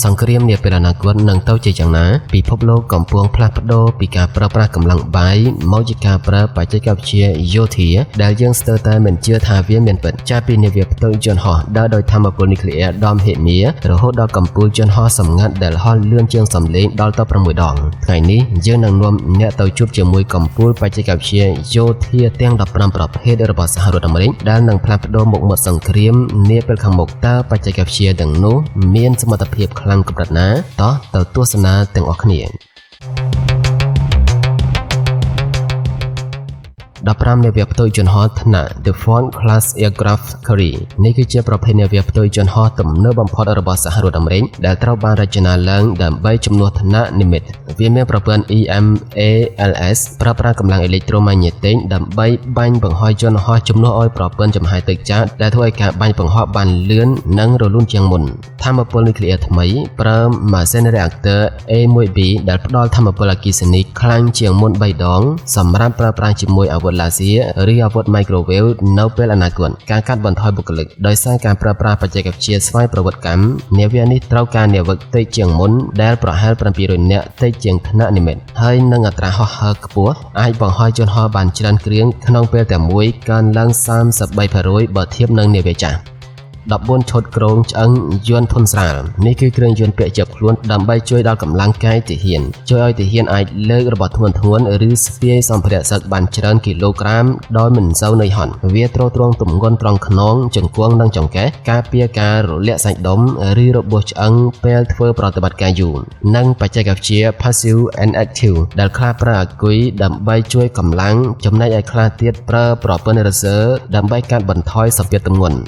សង្គ្រាមនាពេលអនាគតនឹងទៅជាយ៉ាងណាពិភពលោកកំពុងផ្លាស់ប្ដូរពីការប្រើប្រាស់កម្លាំងបាយមកជាការប្រើបច្ចេកវិទ្យាយោធាដែលយើងស្ទើរតែមិនជឿថាវាមានពិតចាប់ពីនាវាផ្ទុយយន្តហោះដើរដោយថាមពលនុយក្លេអ៊ែរដំហេមៀរហូតដល់កម្ពុជាយន្តហោះសម្ងាត់ដែលហោះលឿនជាងសំឡេងដល់ទៅ6ដងថ្ងៃនេះយើងនឹងនាំអ្នកទៅជួបជាមួយកម្ពុជាបច្ចេកវិទ្យាយោធាទាំង15ប្រភេទរបស់សហរដ្ឋអាមេរិកដែលនឹងផ្លាស់ប្ដូរមុខមាត់សង្គ្រាមនាពេលខាងមុខតើបច្ចេកវិទ្យាទាំងនោះមានសមត្ថភាពខ្លាំងកម្រិតណាតោះទៅទស្សនាទាំងអស់គ្នា15នាវាផ្ទុយយន្តហោះថ្នាក់ The Ford Class Aircraft Carrier នេះគឺជាប្រភេទនាវាផ្ទុយយន្តហោះទំនើបបំផុតរបស់សហរដ្ឋអាមេរិកដែលត្រូវបានរចនាឡើងដើម្បីជំនួសថ្នាក់និមិត្តវាមានប្រព័ន្ធ EMALS ប្រើប្រាស់កម្លាំងអេឡិចត្រូម៉ាញ៉េទិកដើម្បីបាញ់បង្ហោះយន្តហោះជំនួសឲ្យប្រព័ន្ធចំហាយទឹកចាស់ដែលធ្វើឲ្យការបាញ់បង្ហោះបានលឿននិងរលូនជាងមុនថាមពលនុយក្លេអ៊ែរថ្មីប្រើម៉ាស៊ីន reactor A1B ដែលផ្ដល់ថាមពលអគ្គិសនីខ្លាំងជាងមុន3ដងសម្រាប់ប្រើប្រាស់ជាមួយអាវុធឡាស៊ីឬអាវុធ microwave នៅពេលអនាគតការកាត់បន្ថយបុគ្គលិកដោយសារការប្រើប្រាស់បច្ចេកវិទ្យាស្វ័យប្រវត្តិកម្មនាវានេះត្រូវការនាវិកតិចជាងមុនដែលប្រហែល700នាក់តិចជាងថ្នាក់និមិត្តហើយនឹងអត្រាហោះហើរខ្ពស់អាចបង្ហោះយន្តហោះបានច្រើនគ្រឿងក្នុងពេលតែមួយកើនឡើង 33% បើធៀបនឹងនាវាចាស់14ឈុតក្រងឆ្អឹងយន្តធុនស្រាលនេះគឺគ្រឿងយន្តពាក់ជាប់ខ្លួនដើម្បីជួយដល់កម្លាំងកាយទាហានជួយឲ្យទាហានអាចលើករបស់ធ្ងន់ៗឬស្ពាយសម្ភារៈសឹកបានច្រើនគីឡូក្រាមដោយមិនសូវនឿយហត់វាទ្រទ្រង់ទម្ងន់ត្រង់ខ្នងជង្គង់និងចង្កេះការពារការរលាក់សាច់ដុំឬរបួសឆ្អឹងពេលធ្វើប្រតិបត្តិការយូរនិងបច្ចេកវិទ្យា Passive and Active ដែលខ្លះប្រើអាគុយដើម្បីជួយកម្លាំងចំណែកឯខ្លះទៀតប្រើប្រព័ន្ធ Laser ដើម្បីកាត់បន្ថយសម្ពាធទម្ងន់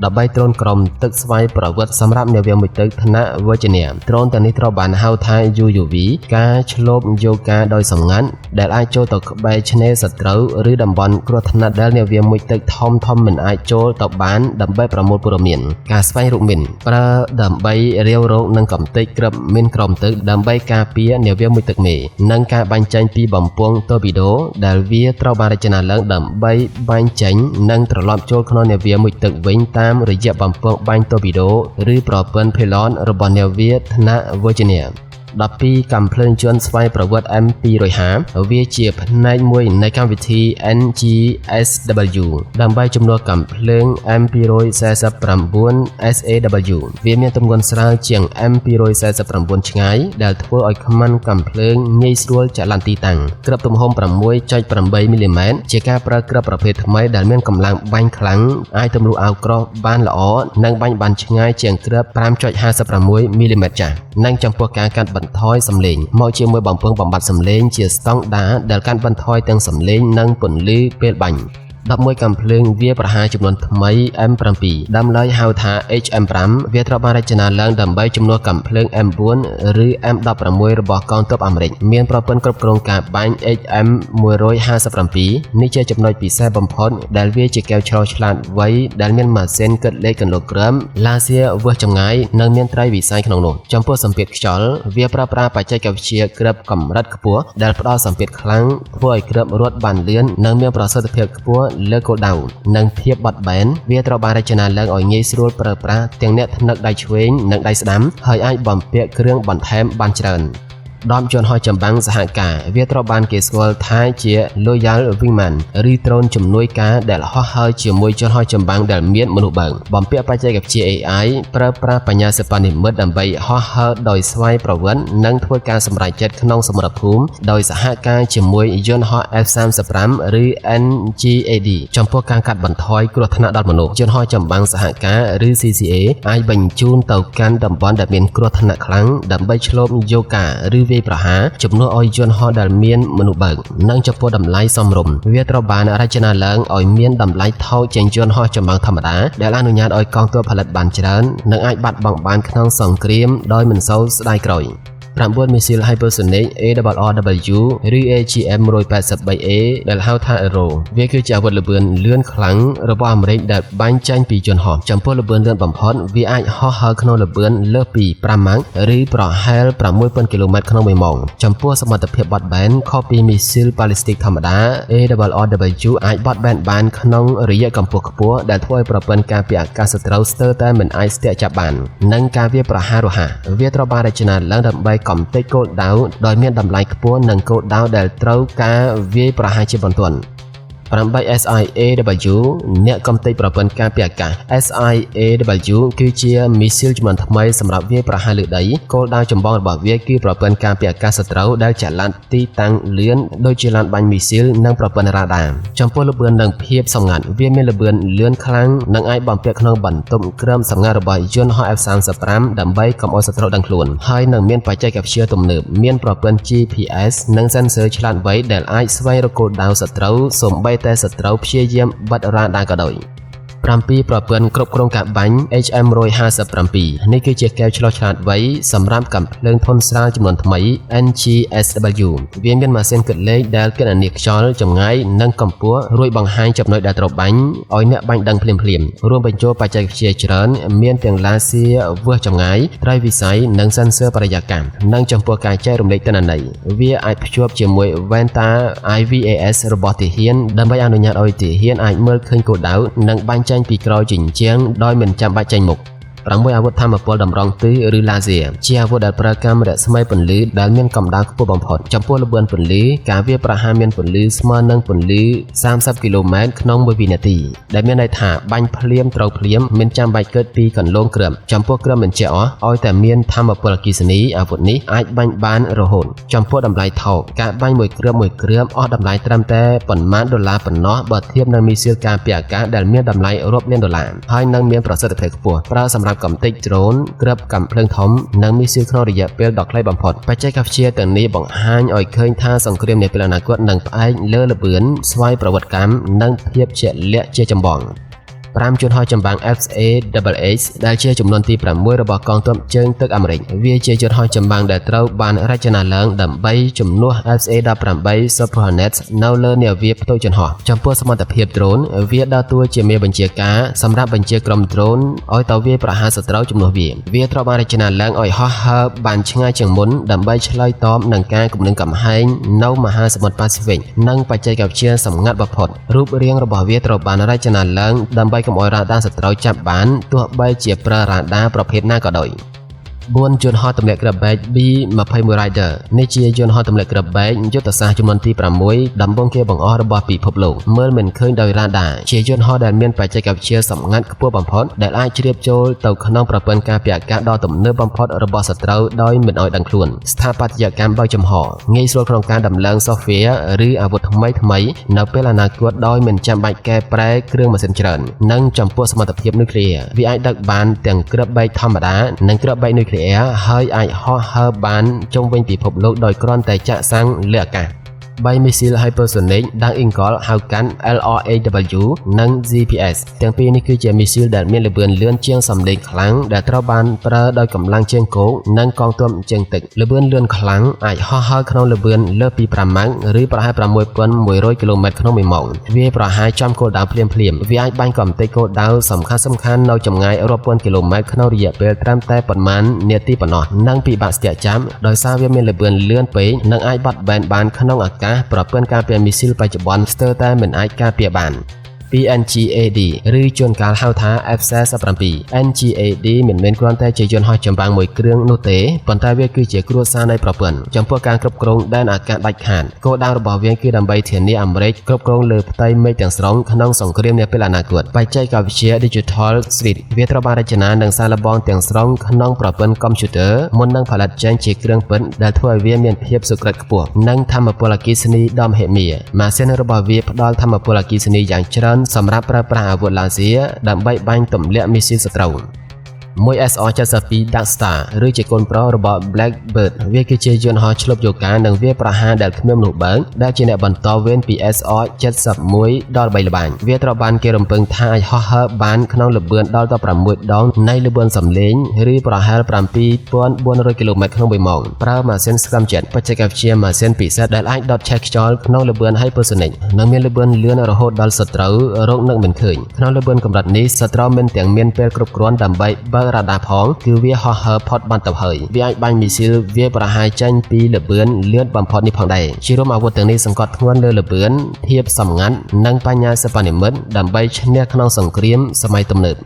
13ដ្រូនក្រុមទឹកស្វ័យប្រវត្តិសម្រាប់នាវាមួយទឹកថ្នាក់ Virginia ដ្រូនទាំងនេះត្រូវបានហៅថា UUV ការឆ្លូបយកការដោយសម្ងាត់ដែលអាចចូលទៅក្បែរឆ្នេរសត្រូវឬតំបន់គ្រោះថ្នាក់ដែលនាវាមួយទឹកធំមិនអាចចូលទៅបានដើម្បីប្រមូលព័ត៌មានការស្វែងរកមីនប្រើដើម្បីរាវរកនិងកំទេចក្រឹបមីនក្រោមទឹកដើម្បីការពារនាវាមួយទឹកមេនិងការបាញ់ចេញពីបំពង់តូប៊ីដូដែលវាត្រូវបានរចនាឡើងដើម្បីបាញ់ចេញនិងត្រឡប់ចូលក្នុងនាវាមួយទឹកវិញតាមរយៈបំពង់បាញ់តូប៊ីដូឬប្រព័ន្ធ Pylon របស់នាវាថ្នាក់ Virginia 12កាំភ្លើងយន្តស្វ័យប្រវត្តិ M250 វាជាផ្នែកមួយនៃកម្មវិធី NGSW ដើម្បីជំនួសកាំភ្លើង M249 SAW វាមានទម្ងន់ស្រាលជាង M249 ឆ្ងាយដែលធ្វើឲ្យខ្មាន់កាំភ្លើងងាយស្រួលចល័តទីតាំងគ្រាប់ទំហំ 6.8 មីលីម៉ែត្រជាការប្រើគ្រាប់ប្រភេទថ្មីដែលមានកម្លាំងបាញ់ខ្លាំងអាចទម្លុះអាវក្រោះបានល្អនិងបាញ់បានឆ្ងាយជាងគ្រាប់ 5.56 មីលីម៉ែត្រចាស់និងចំពោះការកាត់បន្ថយសំឡេងមកជាមួយបំពង់បំបត្តិសំឡេងជាស្តង់ដារដែលកាត់បន្ថយទាំងសំឡេងនិងពន្លឺពេលបាញ់11កាំភ្លើងវាប្រហារចំនួនថ្មី M7 ដើមឡើយហៅថា HM5 វាត្រូវបានរចនាឡើងដើម្បីជំនួសកាំភ្លើង M4 ឬ M16 របស់កងទ័ពអាមេរិកមានប្រព័ន្ធគ្រប់គ្រងការបាញ់ HM157 នេះជាចំណុចពិសេសបំផុតដែលវាជាកែវឆ្លងឆ្លាតវៃដែលមានម៉ាស៊ីនគិតលេខគីឡូក្រាមឡាស៊ែរវាស់ចម្ងាយនិងមានត្រីវិស័យក្នុងនោះចំពោះសម្ពាធខ្យល់វាប្រើប្រាស់បច្ចេកវិទ្យាគ្រាប់កម្រិតខ្ពស់ដែលផ្ដល់សម្ពាធខ្លាំងធ្វើឲ្យគ្រាប់រត់បានលឿននិងមានប្រសិទ្ធភាពខ្ពស់លើគោលដៅនិងភាពបត់បែនវាត្រូវបានរចនាឡើងឲ្យងាយស្រួលប្រើប្រាស់ទាំងអ្នកថ្នឹកដៃឆ្វេងនិងដៃស្ដាំហើយអាចបំពាក់គ្រឿងបន្ថែមបានច្រើនដំយន្តហោះចម្បាំងសហការវាត្រូវបានគេស្គាល់ថាជា Loyal Wingman ឬដ្រូនជំនួយការដែលហោះហើរជាមួយយន្តហោះចម្បាំងដែលមានមនុស្សបើកបំពាក់បច្ចេកវិទ្យា AI ប្រើប្រាស់បញ្ញាសិប្បនិម្មិតដើម្បីហោះហើរដោយស្វ័យប្រវត្តិនិងធ្វើការសម្រេចចិត្តក្នុងសមរភូមិដោយសហការជាមួយយន្តហោះ F-35 ឬ NGAD ចំពោះការកាត់បន្ថយគ្រោះថ្នាក់ដល់មនុស្សយន្តហោះចម្បាំងសហការឬ CCA អាចបញ្ជូនទៅកាន់តំបន់ដែលមានគ្រោះថ្នាក់ខ្លាំងដើម្បីឆ្លូបយកការឬវាយប្រហារជំនួសឲ្យយន្តហោះដែលមានមនុស្សបើកនិងចំពោះតម្លៃសមរម្យវាត្រូវបានរចនាឡើងឲ្យមានតម្លៃថោកជាងយន្តហោះចម្បាំងធម្មតាដែលអនុញ្ញាតឲ្យកងទ័ពផលិតបានច្រើននិងអាចបាត់បង់បានក្នុងសង្គ្រាមដោយមិនសូវស្ដាយក្រោយ 9 មីស៊ីល hypersonic ARRW ឬ AGM-183A ដែលហៅថា Arrow វាគឺជាអាវុធល្បឿនលឿនខ្លាំងរបស់អាមេរិកដែលបាញ់ចេញពីយន្តហោះចំពោះល្បឿនលឿនបំផុតវាអាចហោះហើរក្នុងល្បឿនលើសពី5ម៉ាំងឬប្រហែល 6000 គីឡូម៉ែត្រក្នុង1ម៉ោងចំពោះសមត្ថភាពបត់បែនខុសពីមីស៊ីល ballistic ធម្មតា ARRW អាចបត់បែនបានក្នុងរយៈកម្ពស់ខ្ពស់ដែលធ្វើឲ្យប្រព័ន្ធការពារអាកាសសត្រូវស្ទើរតែមិនអាចស្ទាក់ចាប់បាននិងការវាយប្រហាររហ័សវាត្រូវបានរចនាឡើងដើម្បីកំទេចគោលដៅដោយមានតម្លៃខ្ពស់និងគោលដៅដែលត្រូវការវាយប្រហារជាបន្ទាន់ 8SIAW អ្នកកំទេចប្រព័ន្ធការពារអាកាស SIAW គឺជាមីស៊ីលជំនាន់ថ្មីសម្រាប់វាយប្រហារលើដីគោលដៅចម្បងរបស់វាគឺប្រព័ន្ធការពារអាកាសសត្រូវដែលចល័តទីតាំងលឿនដូចជាឡានបាញ់មីស៊ីលនិងប្រព័ន្ធរ៉ាដាចំពោះល្បឿននិងភាពសម្ងាត់វាមានល្បឿនលឿនខ្លាំងនិងអាចបំពាក់ក្នុងបន្ទប់គ្រើមសម្ងាត់របស់យន្តហោះ F-35 ដើម្បីកុំឲ្យសត្រូវដឹងខ្លួនហើយនឹងមានបច្ចេកវិទ្យាទំនើបមានប្រព័ន្ធ GPS និង sensor ឆ្លាតវៃដែលអាចស្វែងរកគោលដៅសត្រូវសូម្បីតែសត្រូវព្យាយាមបិទរ៉ាដាក៏ដោយ 7 ប្រព័ន្ធគ្រប់គ្រងការបាញ់ HM-157 នេះគឺជាកែវឆ្លុះឆ្លាតវៃសម្រាប់កាំភ្លើងធន់ស្រាលចំនួនថ្មី NGSW វាមានម៉ាស៊ីនគិតលេខដែលគណនាខ្យល់ចម្ងាយនិងកម្ពស់រួចបង្ហាញចំណុចដែលត្រូវបាញ់ឲ្យអ្នកបាញ់ដឹងភ្លាមៗរួមបញ្ចូលបច្ចេកវិទ្យាច្រើនមានទាំងឡាស៊ែវាស់ចម្ងាយត្រីវិស័យនិង sensor បរិយាកាសនិងចំពោះការចែករំលែកទិន្នន័យវាអាចភ្ជាប់ជាមួយ Venta IVAS របស់ទាហានដើម្បីអនុញ្ញាតឲ្យទាហានអាចមើលឃើញគោលដៅនិងបាញ់ចេញពីក្រោយជញ្ជាំងដោយមិនចាំបាច់ចេញមុខ 6 អាវុធថាមពលតម្រង់ទិសឬ laser ជាអាវុធដែលប្រើកាំរស្មីពន្លឺដែលមានកម្ដៅខ្ពស់បំផុតចំពោះល្បឿនពន្លឺការវាយប្រហារមានពន្លឺស្មើនឹងពន្លឺ30 គីឡូម៉ែត្រក្នុង1វិនាទីដែលមានន័យថាបាញ់ភ្លាមត្រូវភ្លាមមិនចាំបាច់គិតពីកន្លងគ្រាប់ចំពោះគ្រាប់បញ្ជាក់អស់ឲ្យតែមានថាមពលអគ្គិសនីអាវុធនេះអាចបាញ់បានរហូតចំពោះតម្លៃថោកការបាញ់មួយគ្រាប់អស់តម្លៃត្រឹមតែប៉ុន្មានដុល្លារប៉ុណ្ណោះបើធៀបនឹងមីស៊ីលការពារអាកាសដែលមានតម្លៃរាប់លានដុល្លារហើយនឹងមានប្រសិទ្ធភាពខ្ពស់ប្រើសម្រាប់កំទេចដ្រូនគ្រាប់កាំភ្លើងធំនិងមីស៊ីលក្នុងរយៈពេលដ៏ខ្លីបំផុតបច្ចេកវិទ្យាទាំងនេះបង្ហាញឲ្យឃើញថាសង្គ្រាមនាពេលអនាគតនឹងផ្អែកលើល្បឿនស្វ័យប្រវត្តិកម្មនិងភាពជាក់លាក់ជាចម្បង 5 យន្តហោះចម្បាំង FAAS ដែលជាចំនួនទី 6 របស់កងទ័ពជើងទឹកអាមេរិកវាជាយន្តហោះចម្បាំងដែលត្រូវបានរចនាឡើងដើម្បីជំនួស FA-18 Super Hornet នៅលើនាវាផ្ទុយយន្តហោះចំពោះសមត្ថភាពដ្រូនវាដើរតួជាមេបញ្ជាការសម្រាប់បញ្ជាក្រុមដ្រូនឲ្យទៅវាយប្រហារសត្រូវជំនួសវាត្រូវបានរចនាឡើងឲ្យហោះហើរបានឆ្ងាយជាងមុនដើម្បីឆ្លើយតបនឹងការគំរាមកំហែងនៅមហាសមុទ្រប៉ាស៊ីហ្វិកនិងបច្ចេកវិទ្យាសម្ងាត់បំផុតរូបរាងរបស់វាត្រូវបានរចនាឡើងដើម្បីកុំឲ្យរ៉ាដាសត្រូវចាប់បានទោះបីជាប្រើរ៉ាដាប្រភេទណាក៏ដោយ 4 យន្តហោះទម្លាក់គ្រាប់បែក B-21 Raider នេះជាយន្តហោះទម្លាក់គ្រាប់បែកយុទ្ធសាស្ត្រចំនួនទី 6 ដំបូងគេបង្អស់របស់ពិភពលោកមើលមិនឃើញដោយរ៉ាដាជាយន្តហោះដែលមានបច្ចេកវិទ្យាសម្ងាត់ខ្ពស់បំផុតដែលអាចជ្រាបចូលទៅក្នុងប្រព័ន្ធការពារអាកាសដ៏ទំនើបបំផុតរបស់សត្រូវដោយមិនឲ្យដឹងខ្លួនស្ថាបត្យកម្មបើកចំហងាយស្រួលក្នុងការដំឡើង software ឬអាវុធថ្មីនៅពេលអនាគតដោយមិនចាំបាច់កែប្រែគ្រឿងម៉ាស៊ីនច្រើននិងចំពោះសមត្ថភាពនុយក្លេអ៊ែរវាអាចដឹកបានទាំងគ្រាប់បែកធម្មតានិងគ្រាប់បែកនុយក្លេអ៊ែរហើយអាចហោះហើរបានជុំវិញពិភពលោកដោយគ្រាន់តែចាក់សាំងលើអាកាស 3 មីស៊ីល hypersonic ដាងអ៊ីងកលហៅកាន់ LRAW និង GPS ទាំងពីរនេះគឺជាមីស៊ីលដែលមានល្បឿនលឿនជាងសំឡេងខ្លាំងដែលត្រូវបានប្រើដោយកម្លាំងជើងគោកនិងកងទ័ពជើងទឹកល្បឿនលឿនខ្លាំងអាចហោះហើរក្នុងល្បឿនលើសពី5ម៉ាំងឬប្រហែល 6100 គីឡូម៉ែត្រក្នុង1ម៉ោងវាប្រហែលចំគោលដៅភ្លាមវាអាចបាញ់កំទេចគោលដៅសំខាន់នៅចម្ងាយរាប់ពាន់គីឡូម៉ែត្រក្នុងរយៈពេលត្រឹមតែប៉ុន្មាននាទីប៉ុណ្ណោះនិងពិបាកស្ទាក់ចាប់ដោយសារវាមានល្បឿនលឿនពេកនិងអាចបត់បែនបានក្នុងអាកាសប្រព័ន្ធការពារមីស៊ីលបច្ចុប្បន្នស្ទើរតែមិនអាចការពារបាន NGAD ឬជួនកាលហៅថា F-47 NGAD មិនមែនគ្រាន់តែជាយន្តហោះចម្បាំងមួយគ្រឿងនោះទេប៉ុន្តែវាគឺជាគ្រួសារនៃប្រព័ន្ធចំពោះការគ្រប់គ្រងដែនអាកាសដាច់ខាតគោលដៅរបស់វាគឺដើម្បីធានាអាមេរិកគ្រប់គ្រងលើផ្ទៃមេឃទាំងស្រុងក្នុងសង្គ្រាមនាពេលអនាគតបច្ចេកវិទ្យា Digital Suite វាត្រូវបានរចនានិងសាកល្បងទាំងស្រុងក្នុងប្រព័ន្ធកុំព្យូទ័រមុននឹងផលិតចេញជាគ្រឿងពិតដែលធ្វើឲ្យវាមានភាពសុក្រឹតខ្ពស់និងថាមពលអគ្គិសនីដ៏មហិមាម៉ាស៊ីនរបស់វាផ្ដល់ថាមពលអគ្គិសនីយ៉ាងច្រើនសម្រាប់ប្រើប្រាស់អាវុធឡាស៊ែដើម្បីបាញ់ទម្លាក់មីស៊ីលសត្រូវ មួយ SR-72 Dark Star ឬជាកូនប្រុសរបស់ Blackbird វាគឺជាយន្តហោះឆ្លប់យូកានិងវាប្រហារដែលគ្មានមនុស្សបើកដែលជាអ្នកបន្តវេនពី SR-71 ដល់3ល្បាញវាត្រូវបានគេរំពឹងថាអាចហោះហើរបានក្នុងល្បឿនដល់ទៅ6ដងនៃល្បឿនសំឡេងឬប្រហែល 7,400 គីឡូម៉ែត្រក្នុង1ម៉ោងប្រើម៉ាស៊ីន Scramjet បច្ចេកវិទ្យាម៉ាស៊ីនពិសេសដែលអាចដុតឆេះខ្យល់ក្នុងល្បឿន Hypersonic និងមានល្បឿនលឿនរហូតដល់សត្រូវរកនឹកមិនឃើញក្នុងល្បឿនកម្រិតនេះសត្រូវមិនទាំងមានពេលគ្រប់គ្រាន់ដើម្បីបើករ៉ាដាផងគឺវាហោះហើរផុតបានទៅហើយវាអាចបាញ់មីស៊ីលវាប្រហារចេញពីល្បឿនលឿនបំផុតនេះផងដែរជារួមអាវុធទាំងនេះសង្កត់ធ្ងន់លើល្បឿនភាពសម្ងាត់និងបញ្ញាសិប្បនិម្មិតដើម្បីឈ្នះក្នុងសង្គ្រាមសម័យទំនើប